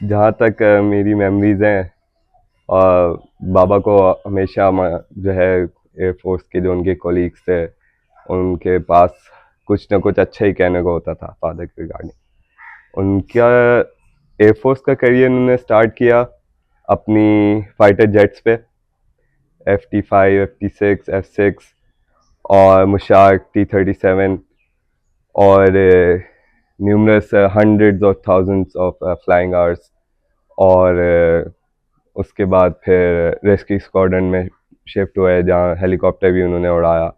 जहाँ तक मेरी मेमोरीज हैं, बाबा को हमेशा जो है एयरफोर्स के जो उनके कोलीग्स थे उनके पास कुछ ना कुछ अच्छा ही कहने को होता था फादर के रिगार्डिंग। उनका एयरफोर्स का करियर उन्होंने स्टार्ट किया अपनी फाइटर जेट्स पे, F-35, F-36, F-6 और मुशाक T-37 और numerous hundreds of thousands of flying hours. और उसके बाद फिर रेस्क्यू स्क्वाड्रन में शिफ्ट हुए जहाँ हेलीकॉप्टर भी उन्होंने उड़ाया।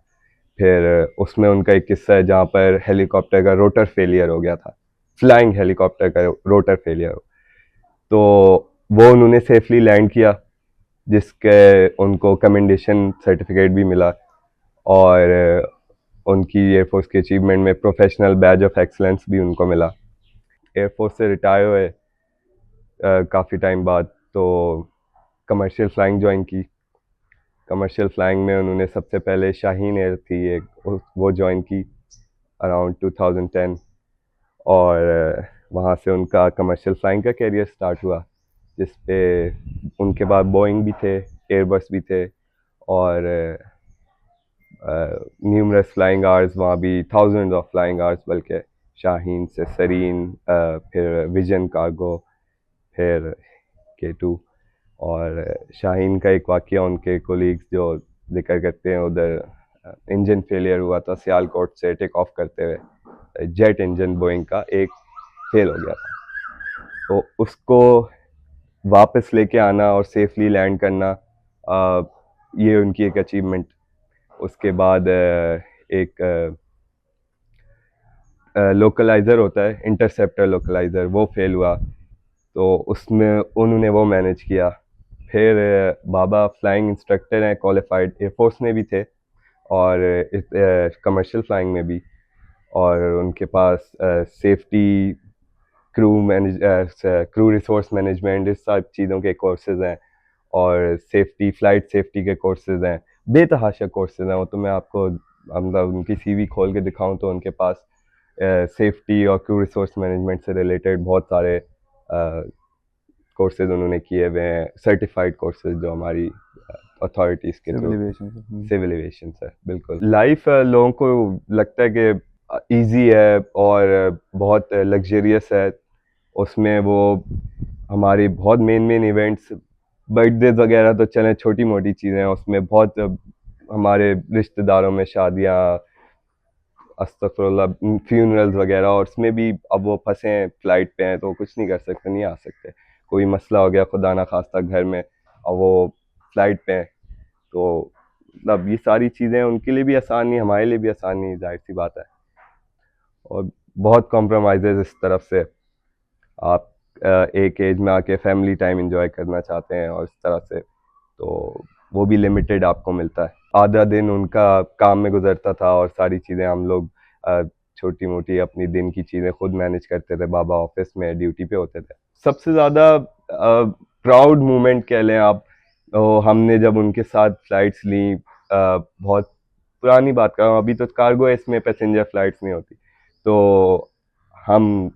फिर उसमें उनका एक किस्सा है जहाँ पर हेलीकॉप्टर का रोटर फेलियर हो गया था, फ्लाइंग हेलीकॉप्टर का रोटर फेलियर। तो वो उन्होंने सेफली लैंड किया, जिसके उनको कमेंडेशन सर्टिफिकेट भी मिला। और उनकी एयरफोर्स की अचीवमेंट में प्रोफेशनल बैज ऑफ एक्सलेंस भी उनको मिला। एयरफोर्स से रिटायर हुए काफ़ी टाइम बाद तो कमर्शियल फ्लाइंग ज्वाइन की। कमर्शियल फ्लाइंग में उन्होंने सबसे पहले शाहीन एयर थी एक, वो ज्वाइन की अराउंड 2010। और वहाँ से उनका कमर्शियल फ्लाइंग का कैरियर स्टार्ट हुआ, जिस पे उनके बाद बोइंग भी थे, एयरबस भी थे और न्यूमरस फ्लाइंग आवर्स, वहाँ भी थाउजेंड्स ऑफ फ्लाइंग आवर्स, बल्कि शाहीन से सरीन, फिर विजन कार्गो, फिर K2। और शाहीन का एक वाक़या उनके कोलीग्स जो जिक्र करते हैं, उधर इंजन फेलियर हुआ था सियालकोट से टेक ऑफ करते हुए, जेट इंजन बोइंग का एक फेल हो गया था। तो उसको वापस लेके आना और सेफली लैंड करना, ये उनकी एक अचीवमेंट। उसके बाद एक लोकलाइज़र होता है, इंटरसेप्टर लोकलाइज़र, वो फेल हुआ, तो उसमें उन्होंने वो मैनेज किया। फिर बाबा फ्लाइंग इंस्ट्रक्टर हैं, क्वालिफाइड एयरफोर्स में भी थे और कमर्शियल फ्लाइंग में भी। और उनके पास सेफ्टी, क्रू रिसोर्स मैनेजमेंट, इस सब चीज़ों के कोर्सेज हैं और सेफ्टी, फ्लाइट सेफ्टी के कोर्सेज हैं, बेतहाशा कोर्सेज हैं। वो तो मैं आपको मतलब उनकी सीवी खोल के दिखाऊं तो उनके पास सेफ्टी और क्रू रिसोर्स मैनेजमेंट से रिलेटेड बहुत सारे कोर्सेज उन्होंने किए हुए हैं, सर्टिफाइड कोर्सेज जो हमारी अथॉरिटीज़ के civil through. Aviation. Civil aviation sir, बिल्कुल। लाइफ लोगों को लगता है कि इजी है और बहुत लग्जरियस है, उसमें वो हमारी बहुत मेन मेन इवेंट्स, बर्थडेज वगैरह तो चलें छोटी मोटी चीज़ें हैं, उसमें बहुत हमारे रिश्तेदारों में शादियाँ, अस्तगफुरुल्लाह, फ्यूनरल्स वगैरह, और उसमें भी अब वो फंसे हैं, फ्लाइट पे हैं तो कुछ नहीं कर सकते, नहीं आ सकते। कोई मसला हो गया खुदा ना खास्ता घर में और वो फ्लाइट पे हैं, तो मतलब ये सारी चीज़ें उनके लिए भी आसान नहीं, हमारे लिए भी आसान नहीं, जाहिर सी बात है। और बहुत कॉम्प्रोमाइज़ेज़ इस तरफ से, आप एक एज में आके फैमिली टाइम एंजॉय करना चाहते हैं और इस तरह से, तो वो भी लिमिटेड आपको मिलता है। आधा दिन उनका काम में गुजरता था और सारी चीज़ें हम लोग छोटी मोटी अपनी दिन की चीज़ें खुद मैनेज करते थे। बाबा ऑफिस में ड्यूटी पे होते थे। सबसे ज़्यादा प्राउड मोमेंट कह लें आप, हमने जब उनके साथ फ्लाइट्स ली, बहुत पुरानी बात कर रहा हूँ, अभी तो कार्गो इसमें पैसेंजर फ्लाइट्स नहीं होती, तो हम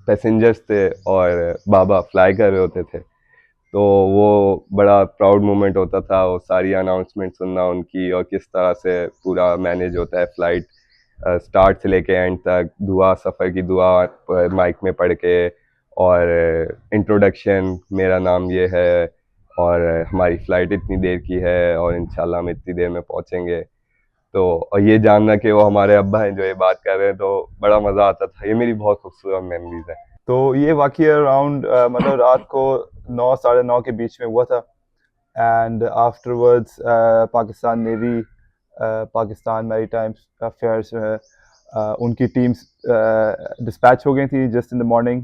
पैसेंजर्स थे और बाबा फ्लाई कर रहे होते थे। तो वो बड़ा प्राउड मोमेंट होता था, वो सारी अनाउंसमेंट सुनना उनकी और किस तरह से पूरा मैनेज होता है फ्लाइट, स्टार्ट से लेके एंड तक, दुआ, सफ़र की दुआ माइक में पढ़ के, और इंट्रोडक्शन, मेरा नाम ये है और हमारी फ़्लाइट इतनी देर की है और इंशाल्लाह हम इतनी देर में पहुँचेंगे। तो और ये जानना कि वो हमारे अब्बा हैं जो ये बात कर रहे हैं, तो बड़ा मज़ा आता था। ये मेरी बहुत खूबसूरत मेमोरीज़ है। तो ये वाक़या अराउंड मतलब रात को 9 साढ़े 9 के बीच में हुआ था। And afterwards Pakistan navy, Pakistan maritime affairs जो है, उनकी टीम्स डिस्पैच हो गई थी just in the morning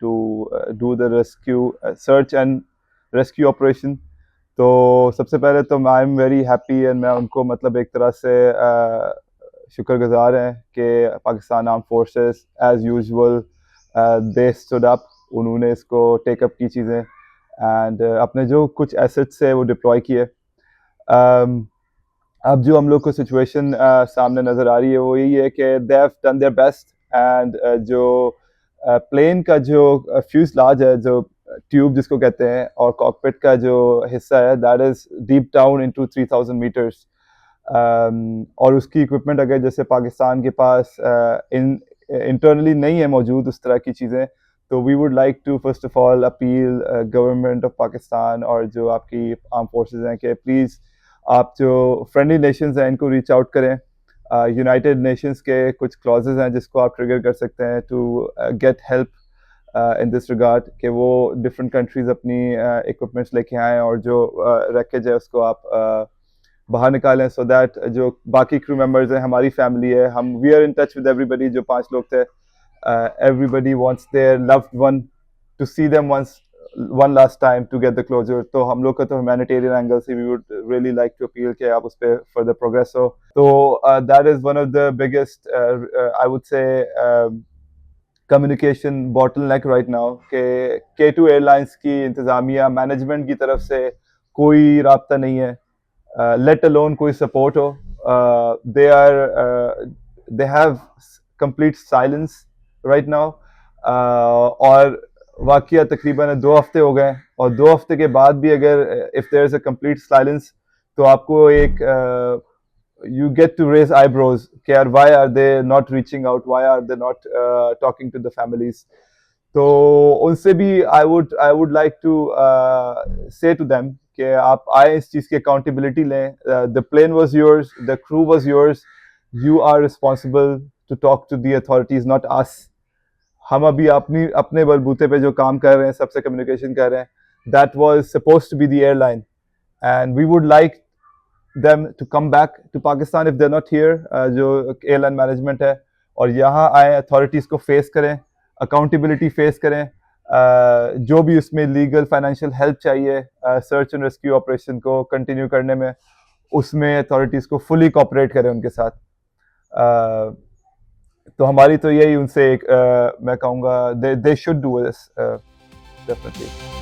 to do the rescue, search and rescue operation. तो सबसे पहले तो I am very happy, and मैं उनको मतलब एक तरह से शुक्रगुजार हैं कि Pakistan armed forces as usual they stood up, उन्होंने इसको टेकअप की चीज़ें एंड अपने जो कुछ एसेट्स है वो डिप्लॉय किए। अब जो हम लोग को सिचुएशन सामने नज़र आ रही है वो यही है कि they have done their best, and जो प्लेन का जो फ्यूजलाज है, जो ट्यूब जिसको कहते हैं, और कॉकपिट का जो हिस्सा है, that is deep down into 3000 metres. और उसकी इक्विपमेंट अगर जैसे पाकिस्तान के पास इंटरनली नहीं है मौजूद उस तरह की चीज़ें, तो we would like to first of all appeal government of Pakistan और जो आपकी आर्म फोर्सेस हैं कि प्लीज़ आप जो फ्रेंडली नेशंस हैं इनको रीच आउट करें। यूनाइटेड नेशंस के कुछ क्लॉजेज हैं जिसको आप ट्रिगर कर सकते हैं to get help in this regard, कि वो डिफरेंट कंट्रीज़ अपनी इक्विपमेंट्स लेके आएँ और जो रैकेज है उसको आप बाहर निकालें, सो दैट जो बाकी क्रू मेंबर्स हैं, हमारी फैमिली है, हम we are in touch with everybody. जो 5 लोग थे, everybody wants their loved one to see them once one last time to get the closure. तो हम लोग का तो ह्यूमैनिटेरियन एंगल से we would really like to appeal कि आप उस पर फर्दर प्रोग्रेस हो। तो that is one of the biggest I would say communication bottleneck right now, के K2 एयरलाइंस की इंतज़ामिया मैनेजमेंट की तरफ से कोई राब्ता नहीं है, let alone कोई सपोर्ट हो। they have complete silence right now, और वाकया तकरीबन 2 हफ्ते हो गए, और 2 हफ्ते के बाद भी अगर if there is a complete silence, तो आपको एक you get to raise eyebrows कि यार why are they not reaching out, why are they not talking to the families। तो उनसे भी I would like to say to them कि आप आए इस चीज़ की अकाउंटेबिलिटी लें। The plane was yours, the crew was yours, you are responsible to talk to the authorities, not us। हम अभी अपने बलबूते पे जो काम कर रहे हैं, सबसे कम्युनिकेशन कर रहे हैं। That was supposed to be the airline, and we would like them to come back to Pakistan if they're not here, जो एयरलाइन मैनेजमेंट है, और यहाँ आए, अथॉरिटीज़ को फेस करें, अकाउंटेबिलिटी फेस करें, जो भी उसमें लीगल फाइनेंशियल हेल्प चाहिए सर्च एंड रेस्क्यू ऑपरेशन को कंटिन्यू करने में, उसमें अथॉरिटीज़ को फुली कोऑपरेट करें उनके साथ। तो हमारी तो यही उनसे एक मैं कहूँगा they should do this definitely.